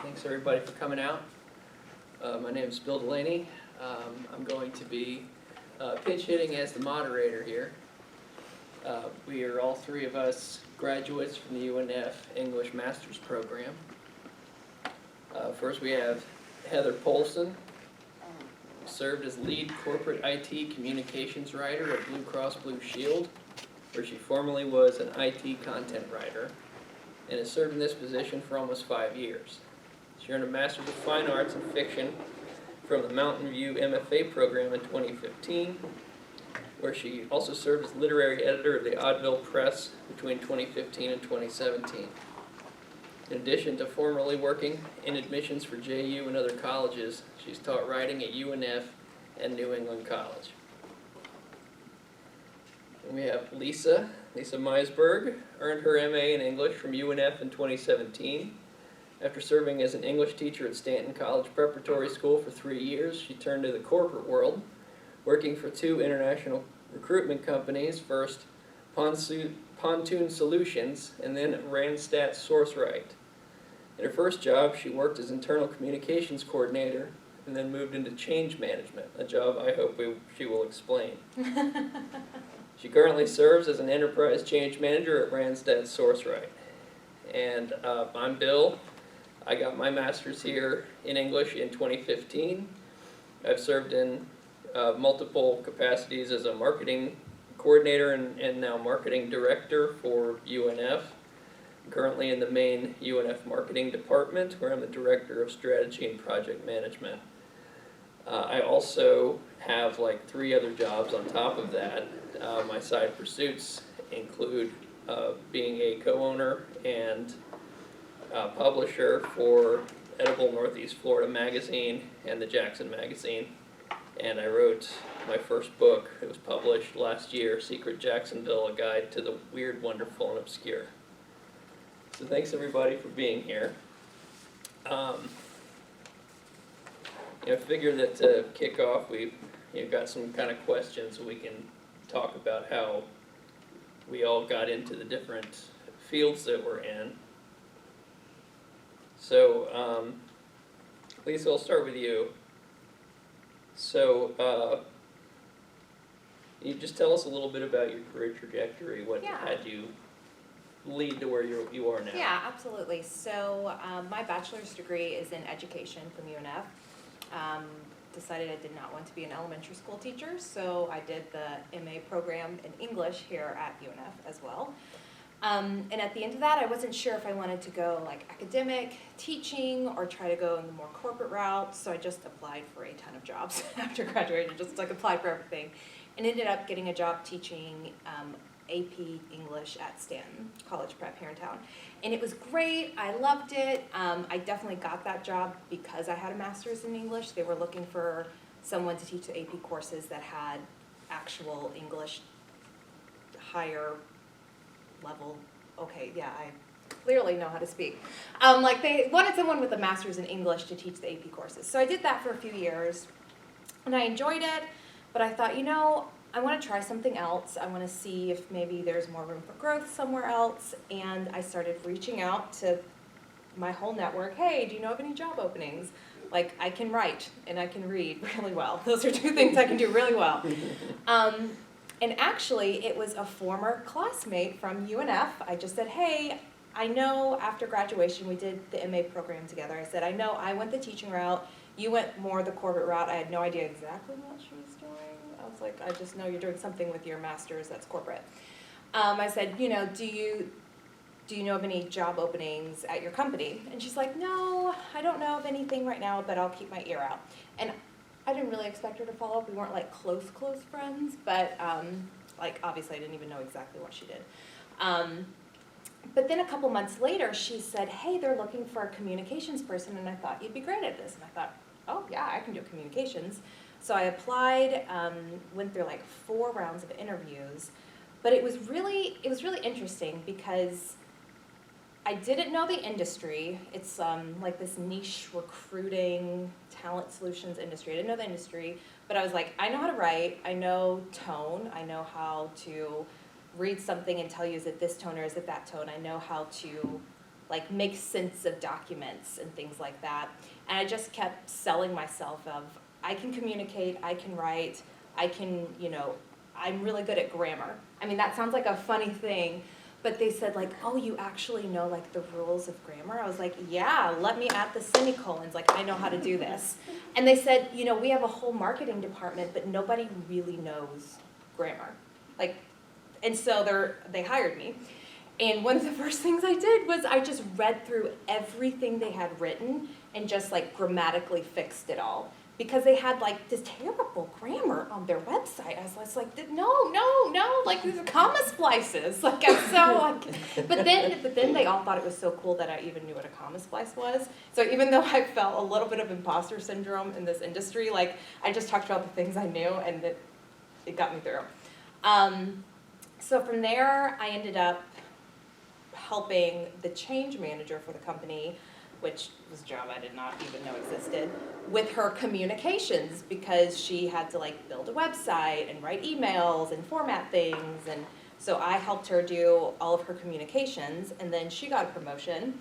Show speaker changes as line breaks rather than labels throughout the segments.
Thanks everybody for coming out. My name is Bill Delaney. I'm going to be pinch hitting as the moderator here. We are all three of us graduates from the UNF English Master's Program. First we have Heather Poulon, who served as lead corporate IT communications writer at Blue Cross Blue Shield, where she formerly was an IT content writer, and has served in this position for almost 5 years. She earned a Master's of Fine Arts in Fiction from the Mountain View MFA program in 2015, where she also served as literary editor of the Oddville Press between 2015 and 2017. In addition to formerly working in admissions for JU and other colleges, she's taught writing at UNF and New England College. And we have Lisa Meisburg, earned her MA in English from UNF in 2017. After serving as an English teacher at Stanton College Preparatory School for 3 years, she turned to the corporate world, working for 2 international recruitment companies, first Pontoon Solutions and then Randstad SourceRight. In her first job, she worked as internal communications coordinator and then moved into change management, a job I hope she will explain. She currently serves as an enterprise change manager at Randstad SourceRight. And I'm Bill. I got my master's here in English in 2015. I've served in multiple capacities as a marketing coordinator and now marketing director for UNF. I'm currently in the main UNF marketing department, where I'm the director of strategy and project management. I also have like 3 other jobs on top of that. My side pursuits include being a co-owner and publisher for Edible Northeast Florida magazine and the Jackson magazine. And I wrote my first book. It was published last year, Secret Jacksonville, a guide to the weird, wonderful, and obscure. So thanks everybody for being here. I figure that to kick off, we've got some kind of questions so we can talk about how we all got into the different fields that we're in. So, Lisa, I'll start with you. So, you just tell us a little bit about your career trajectory, what had you lead to where you are now?
Yeah, absolutely. So, my bachelor's degree is in education from UNF. Decided I did not want to be an elementary school teacher, so I did the MA program in English here at UNF as well. And at the end of that, I wasn't sure if I wanted to go like academic, teaching, or try to go in the more corporate route, so I just applied for a ton of jobs after graduating, just like applied for everything, and ended up getting a job teaching AP English at Stanton College Prep here in town. And it was great, I loved it. I definitely got that job because I had a master's in English. They were looking for someone to teach the AP courses that had actual English higher level. Okay, yeah, I clearly know how to speak. Like they wanted someone with a master's in English to teach the AP courses. So I did that for a few years and I enjoyed it, but I thought, I want to try something else. I want to see if maybe there's more room for growth somewhere else. And I started reaching out to my whole network. Hey, do you know of any job openings? Like, I can write and I can read really well. Those are 2 things I can do really well. And actually, it was a former classmate from UNF. I just said, hey, I know after graduation we did the MA program together. I said, I know I went the teaching route. You went more the corporate route. I had no idea exactly what she was doing. I was like, I just know you're doing something with your master's that's corporate. I said, do you know of any job openings at your company? And she's like, no, I don't know of anything right now, but I'll keep my ear out. And I didn't really expect her to follow up. We weren't like close friends, but like obviously I didn't even know exactly what she did. But then a couple months later, she said, hey, they're looking for a communications person, and I thought you'd be great at this. And I thought, oh yeah, I can do communications. So I applied, went through like 4 rounds of interviews, but it was really interesting because I didn't know the industry. It's like this niche recruiting, talent solutions industry. I didn't know the industry, but I was like, I know how to write, I know tone, I know how to read something and tell you is it this tone or is it that tone. I know how to like make sense of documents and things like that. And I just kept selling myself of, I can communicate, I can write, I can, I'm really good at grammar. I mean, that sounds like a funny thing, but they said like, oh, you actually know like the rules of grammar? I was like, yeah, let me add the semicolons, like I know how to do this. And they said, we have a whole marketing department, but nobody really knows grammar. Like, and so they hired me. And one of the first things I did was I just read through everything they had written and just like grammatically fixed it all. Because they had like this terrible grammar on their website. I was like, no, like these are comma splices. Like I'm so like, but then they all thought it was so cool that I even knew what a comma splice was. So even though I felt a little bit of imposter syndrome in this industry, like I just talked about the things I knew and it got me through. So from there, I ended up helping the change manager for the company, which was a job I did not even know existed, with her communications, because she had to like build a website and write emails and format things. And so I helped her do all of her communications, and then she got a promotion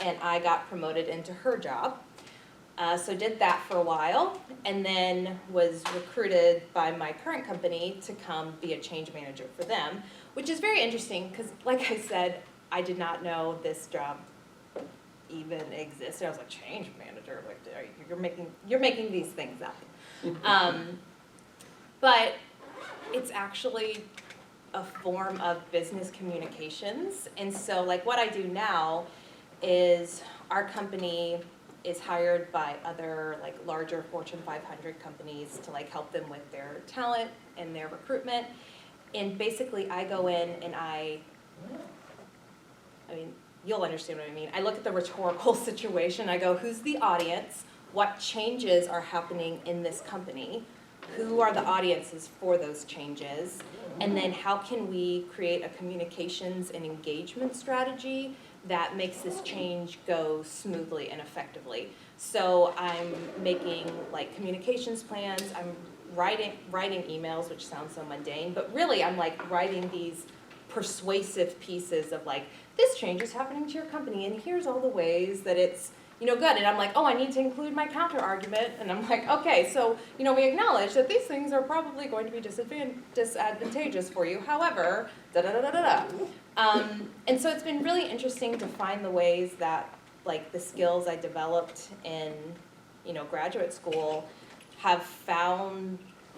and I got promoted into her job. So did that for a while, and then was recruited by my current company to come be a change manager for them, which is very interesting because, like I said, I did not know this job even existed. I was like, change manager, like you're making these things up. But it's actually a form of business communications, and so like what I do now is our company is hired by other like larger Fortune 500 companies to like help them with their talent and their recruitment. And basically I go in and I mean, you'll understand what I mean. I look at the rhetorical situation. I go, who's the audience? What changes are happening in this company? Who are the audiences for those changes? And then how can we create a communications and engagement strategy that makes this change go smoothly and effectively? So I'm making like communications plans. I'm writing emails, which sounds so mundane, but really I'm like writing these persuasive pieces of like, this change is happening to your company and here's all the ways that it's good. And I'm like, oh, I need to include my counter argument. And I'm like, okay, so we acknowledge that these things are probably going to be disadvantageous for you. However, and so it's been really interesting to find the ways that like the skills I developed in graduate school have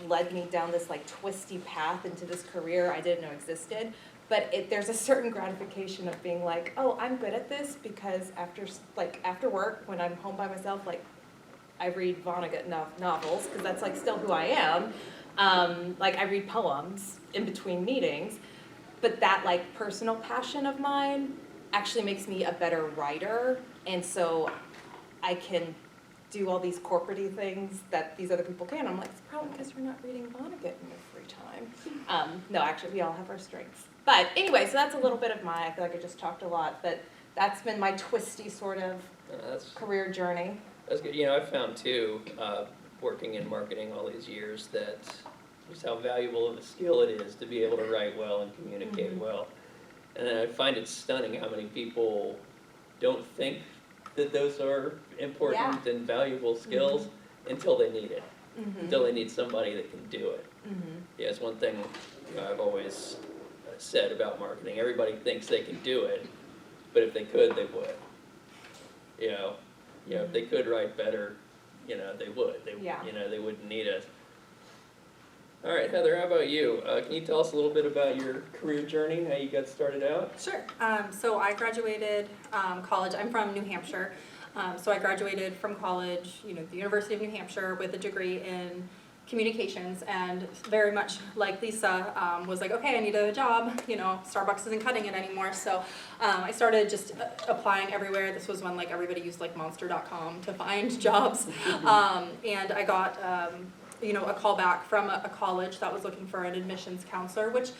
led me down this like twisty path into this career I didn't know existed. But there's a certain gratification of being like, oh, I'm good at this because after work, when I'm home by myself, like I read Vonnegut novels because that's like still who I am. Like I read poems in between meetings, but that like personal passion of mine actually makes me a better writer, and so I can do all these corporate-y things that these other people can. I'm like, it's probably because you're not reading Vonnegut in your free time. No, actually, we all have our strengths. But anyway, so that's a little bit of I feel like I just talked a lot, but that's been my twisty sort of career journey.
That's good. I've found too, working in marketing all these years, that just how valuable of a skill it is to be able to write well and communicate well. And I find it stunning how many people don't think that those are important and valuable skills until they need it, until they need somebody that can do it. Yeah, it's one thing I've always said about marketing. Everybody thinks they can do it, but if they could, they would. If they could write better, they would. They wouldn't need us. All right, Heather, how about you? Can you tell us a little bit about your career journey, how you got started out?
Sure. So I graduated college. I'm from New Hampshire. So I graduated from college, the University of New Hampshire, with a degree in communications, and very much like Lisa, was like, okay, I need a job. Starbucks isn't cutting it anymore. So I started just applying everywhere. This was when like everybody used like Monster.com to find jobs, and I got a call back from a college that was looking for an admissions counselor, which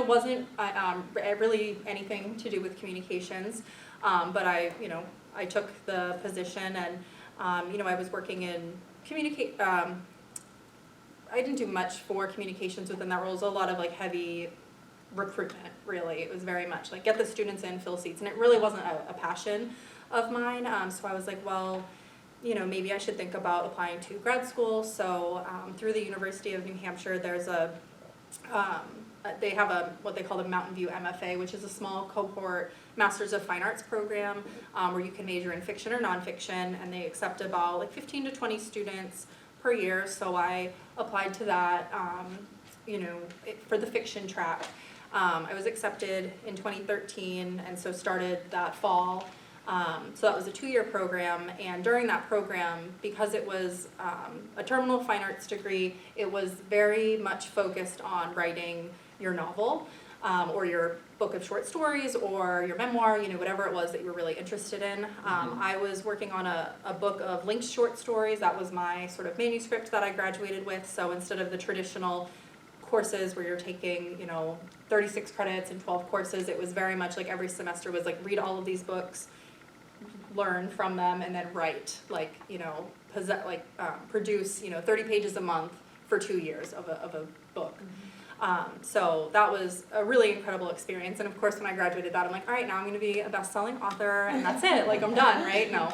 wasn't really anything to do with communications, but I took the position, and I was working in I didn't do much for communications within that role. It was a lot of like heavy recruitment, really. It was very much like get the students in, fill seats, and it really wasn't a passion of mine. So I was like, well, you know, maybe I should think about applying to grad school. So through the University of New Hampshire, there's they have what they call the Mountain View MFA, which is a small cohort Masters of Fine Arts program where you can major in fiction or nonfiction, and they accept about like 15 to 20 students per year. So I applied to that, for the fiction track. I was accepted in 2013, and so started that fall. So that was a 2-year program, and during that program, because it was a terminal fine arts degree, it was very much focused on writing your novel, or your book of short stories, or your memoir, whatever it was that you were really interested in. I was working on a book of linked short stories. That was my sort of manuscript that I graduated with, so instead of the traditional courses where you're taking, 36 credits and 12 courses, it was very much like every semester was like read all of these books, learn from them, and then write, produce, 30 pages a month for 2 years of a book. So that was a really incredible experience, and of course when I graduated that, I'm like, all right, now I'm going to be a best-selling author, and that's it, like I'm done, right? No.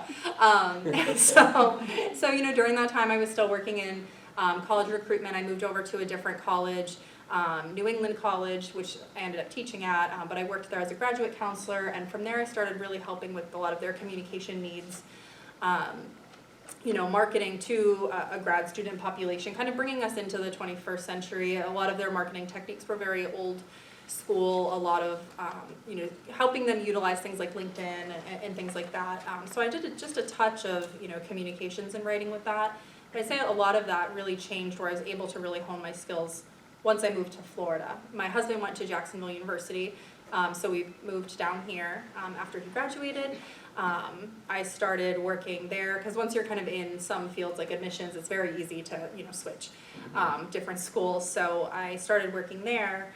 So during that time I was still working in college recruitment. I moved over to a different college, New England College, which I ended up teaching at, but I worked there as a graduate counselor, and from there I started really helping with a lot of their communication needs, marketing to a grad student population, kind of bringing us into the 21st century. A lot of their marketing techniques were very old school, a lot of, helping them utilize things like LinkedIn and things like that. So I did just a touch of, communications and writing with that. But I'd say a lot of that really changed where I was able to really hone my skills once I moved to Florida. My husband went to Jacksonville University, so we moved down here after he graduated. I started working there, because once you're kind of in some fields like admissions, it's very easy to, switch different schools. So I started working there,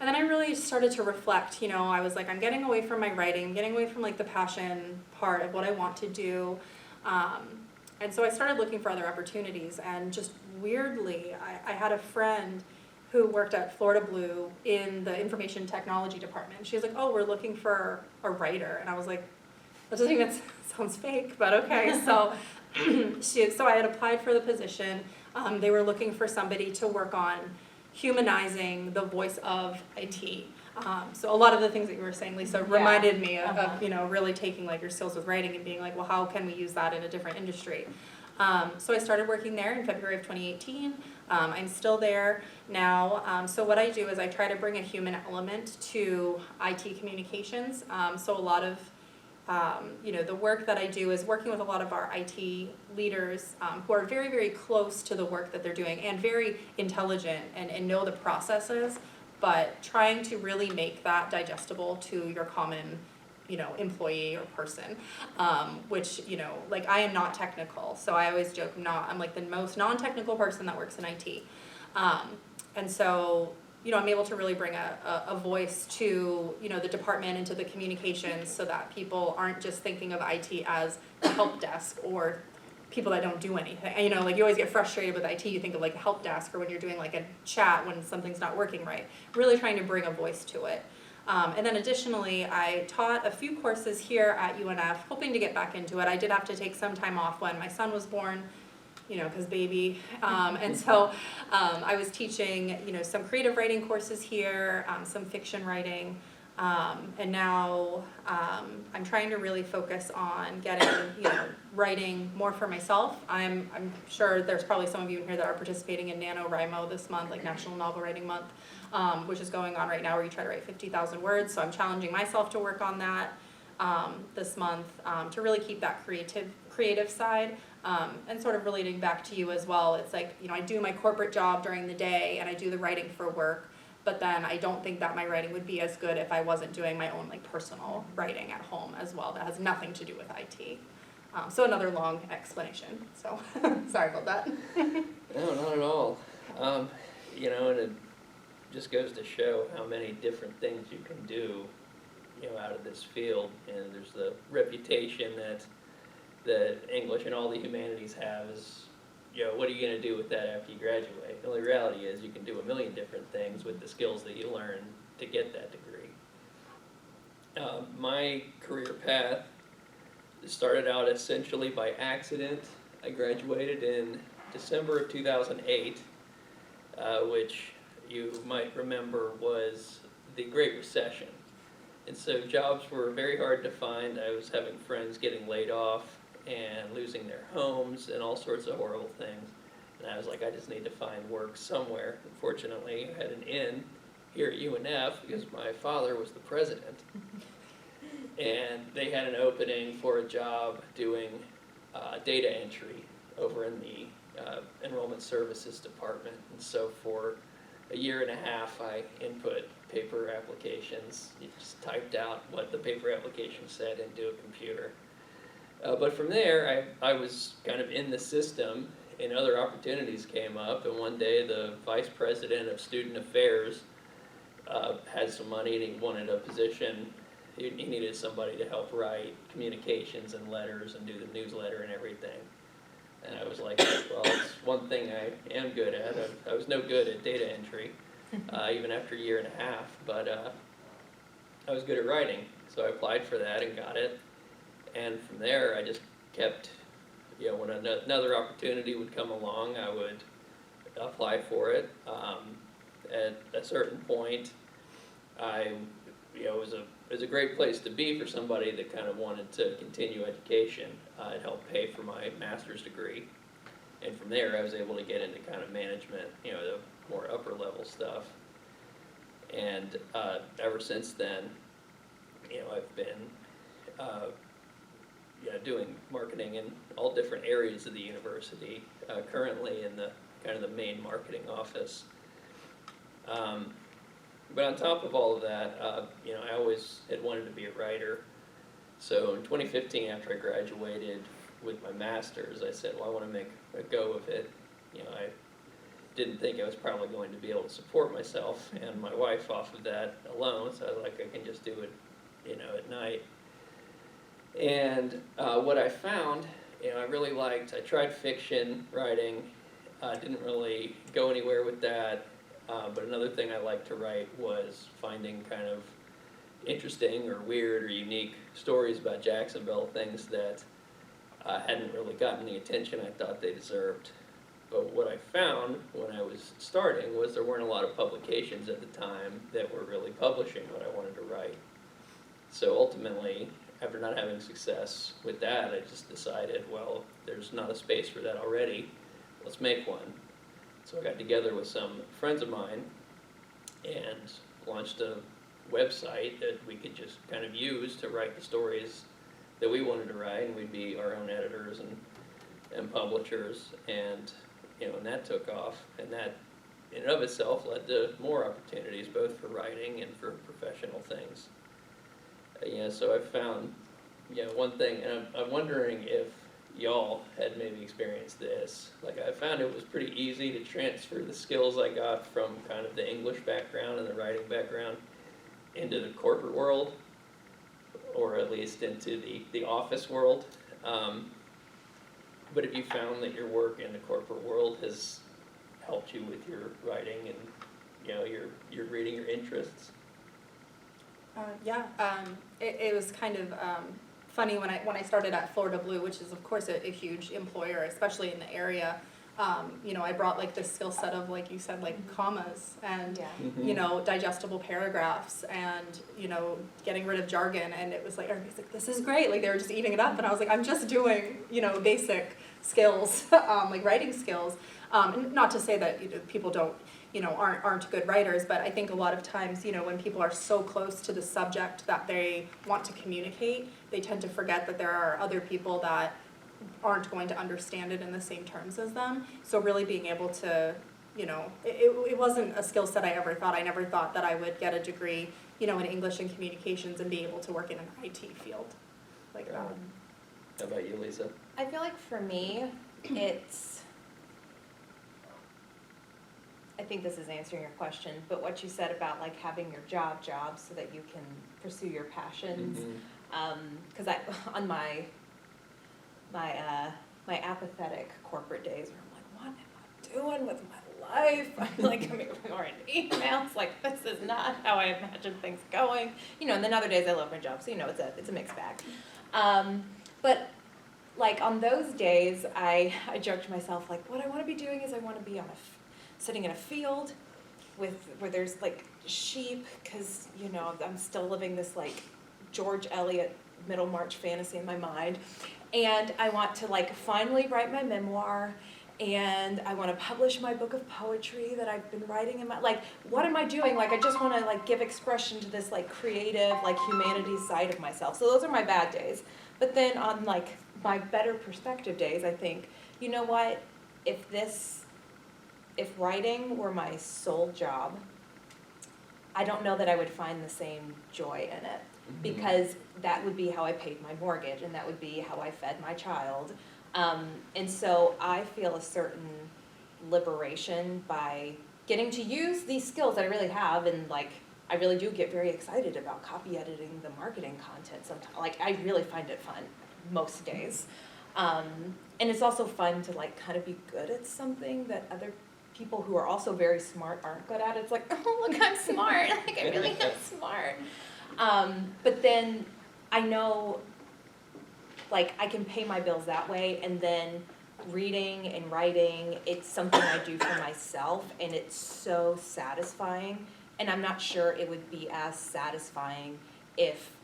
and then I really started to reflect. I was like, I'm getting away from my writing, getting away from like the passion part of what I want to do. And so I started looking for other opportunities, and just weirdly, I had a friend who worked at Florida Blue in the information technology department. She was like, oh, we're looking for a writer. And I was like, that doesn't even sounds fake, but okay. So I had applied for the position. They were looking for somebody to work on humanizing the voice of IT. So a lot of the things that you were saying, Lisa, reminded me of really taking like your skills with writing and being like, well, how can we use that in a different industry? So I started working there in February of 2018. I'm still there now. So what I do is I try to bring a human element to IT communications. So a lot of the work that I do is working with a lot of our IT leaders who are very, very close to the work that they're doing and very intelligent and know the processes, but trying to really make that digestible to your common employee or person, which, like I am not technical. So I always joke, I'm like the most non-technical person that works in IT. And so, I'm able to really bring a voice to, the department and to the communications so that people aren't just thinking of IT as the help desk or people that don't do anything. Like you always get frustrated with IT, you think of like a help desk or when you're doing like a chat when something's not working right. Really trying to bring a voice to it. And then additionally, I taught a few courses here at UNF, hoping to get back into it. I did have to take some time off when my son was born, because baby. And so I was teaching, some creative writing courses here, some fiction writing. And now I'm trying to really focus on getting, writing more for myself. I'm sure there's probably some of you in here that are participating in NaNoWriMo this month, like National Novel Writing Month, which is going on right now where you try to write 50,000 words. So I'm challenging myself to work on that this month to really keep that creative side. And sort of relating back to you as well, it's like, I do my corporate job during the day and I do the writing for work. But then I don't think that my writing would be as good if I wasn't doing my own like personal writing at home as well. That has nothing to do with IT. So another long explanation. So sorry about that.
No, not at all. And it just goes to show how many different things you can do, out of this field. And there's the reputation that English and all the humanities have is, what are you going to do with that after you graduate? The only reality is you can do a million different things with the skills that you learn to get that degree. My career path started out essentially by accident. I graduated in December of 2008, which you might remember was the Great Recession. And so jobs were very hard to find. I was having friends getting laid off and losing their homes and all sorts of horrible things. And I was like, I just need to find work somewhere. Unfortunately, I had an in here at UNF because my father was the president. And they had an opening for a job doing data entry over in the enrollment services department. And so for a year and a half, I input paper applications. You just typed out what the paper application said into a computer. But from there, I was kind of in the system, and other opportunities came up. And one day, the vice president of student affairs had some money, and he wanted a position. He needed somebody to help write communications and letters and do the newsletter and everything. And I was like, well, it's one thing I am good at. I was no good at data entry, even after a year and a half, but I was good at writing. So I applied for that and got it. And from there, I just kept, when another opportunity would come along, I would apply for it. At a certain point, it was a great place to be for somebody that kind of wanted to continue education. It helped pay for my master's degree, and from there I was able to get into kind of management, the more upper level stuff. And ever since then, I've been doing marketing in all different areas of the university. Currently in the kind of the main marketing office. But on top of all of that, I always had wanted to be a writer. So in 2015, after I graduated with my master's, I said, well, I want to make a go of it. I didn't think I was probably going to be able to support myself and my wife off of that alone, so I was like, I can just do it, at night. And what I found, I really liked, I tried fiction writing, didn't really go anywhere with that. But another thing I liked to write was finding kind of interesting or weird or unique stories about Jacksonville, things that hadn't really gotten the attention I thought they deserved. But what I found when I was starting was there weren't a lot of publications at the time that were really publishing what I wanted to write. So ultimately, after not having success with that, I just decided, well, there's not a space for that already, let's make one. So I got together with some friends of mine and launched a website that we could just kind of use to write the stories that we wanted to write, and we'd be our own editors and publishers, and and that took off, and that in and of itself led to more opportunities, both for writing and for professional things. So I found one thing, and I'm wondering if y'all had maybe experienced this. Like, I found it was pretty easy to transfer the skills I got from kind of the English background and the writing background into the corporate world, or at least into the office world. But have you found that your work in the corporate world has helped you with your writing and your reading, your interests?
It was kind of funny when I started at Florida Blue, which is of course a huge employer, especially in the area. I brought like this skill set of, like you said, like commas and digestible paragraphs and getting rid of jargon, and it was like everybody's like, this is great, like they were just eating it up, and I was like, I'm just doing basic skills, like writing skills. And not to say that people don't aren't good writers, but I think a lot of times, when people are so close to the subject that they want to communicate, they tend to forget that there are other people that aren't going to understand it in the same terms as them. So really being able to, it wasn't a skill set I ever thought. I never thought that I would get a degree, in English and communications and be able to work in an IT field like that.
How about you, Lisa?
I feel like for me, I think this is answering your question, but what you said about like having your job so that you can pursue your passions. Because on my apathetic corporate days where I'm like, what am I doing with my life. I'm like coming more in emails, like this is not how I imagine things going. You know, and then other days I love my job, so you know, it's a mixed bag. But like on those days, I joke to myself, like what I want to be doing is I want to be sitting in a field where there's like sheep, because you know I'm still living this like George Eliot Middlemarch fantasy in my mind, and I want to like finally write my memoir, and I want to publish my book of poetry that I've been writing in my, like what am I doing? Like I just want to like give expression to this like creative, like humanities side of myself. So those are my bad days. But then on like my better perspective days, I think, you know what, if writing were my sole job, I don't know that I would find the same joy in it, because that would be how I paid my mortgage, and that would be how I fed my child. And so I feel a certain liberation by getting to use these skills that I really have, and like I really do get very excited about copy editing the marketing content sometimes. Like I really find it fun most days. And it's also fun to like kind of be good at something that other people who are also very smart aren't good at. It's like, oh look, I'm smart. Like I really am smart. But then I know like I can pay my bills that way, and then reading and writing, it's something I do for myself, and it's so satisfying. And I'm not sure it would be as satisfying if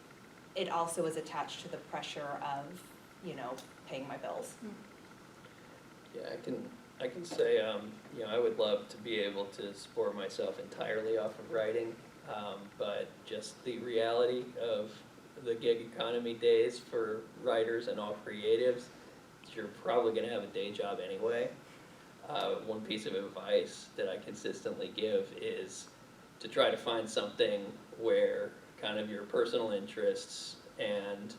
it also is attached to the pressure of, you know, paying my bills.
Yeah, I can say, you know, I would love to be able to support myself entirely off of writing, but just the reality of the gig economy days for writers and all creatives, you're probably going to have a day job anyway. One piece of advice that I consistently give is to try to find something where kind of your personal interests and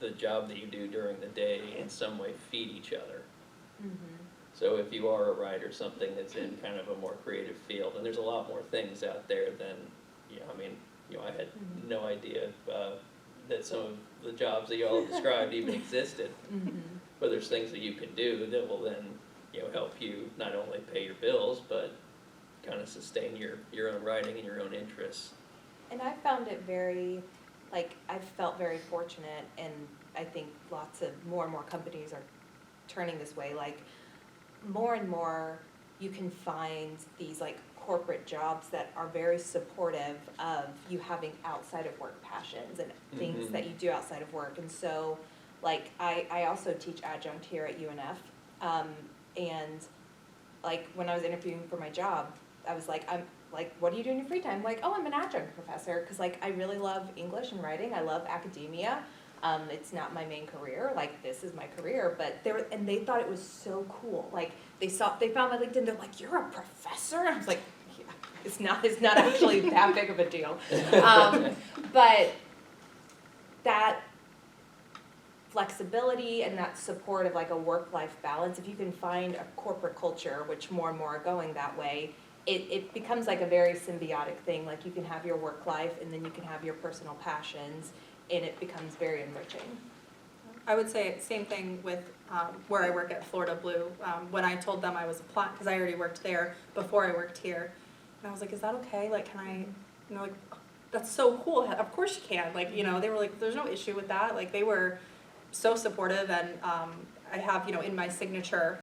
the job that you do during the day in some way feed each other.
Mm-hmm.
So if you are a writer, something that's in kind of a more creative field, and there's a lot more things out there than, you know, I mean, you know, I had no idea that some of the jobs that you all described even existed.
Mm-hmm.
But there's things that you can do that will then, you know, help you not only pay your bills, but kind of sustain your own writing and your own interests.
And I found it very, like, I've felt very fortunate, and I think more and more companies are turning this way. Like, more and more you can find these, like, corporate jobs that are very supportive of you having outside of work passions and things that you do outside of work. And so, like, I also teach adjunct here at UNF, and, like, when I was interviewing for my job, I was like, I'm like, what do you do in your free time? Like, oh, I'm an adjunct professor, because like I really love English and writing. I love academia. It's not my main career. Like, this is my career. But they thought it was so cool. Like, they found my LinkedIn. They're like, you're a professor? And I was like, yeah, it's not actually that big of a deal. But that flexibility and that support of like a work-life balance, if you can find a corporate culture, which more and more are going that way, it becomes like a very symbiotic thing. Like, you can have your work life, and then you can have your personal passions, and it becomes very enriching.
I would say same thing with where I work at Florida Blue. When I told them I was applying, because I already worked there before I worked here, and I was like, is that okay? Like, can I, you know, like, that's so cool. Of course you can. Like, you know, they were like, there's no issue with that. Like, they were so supportive, and I have, you know, in my signature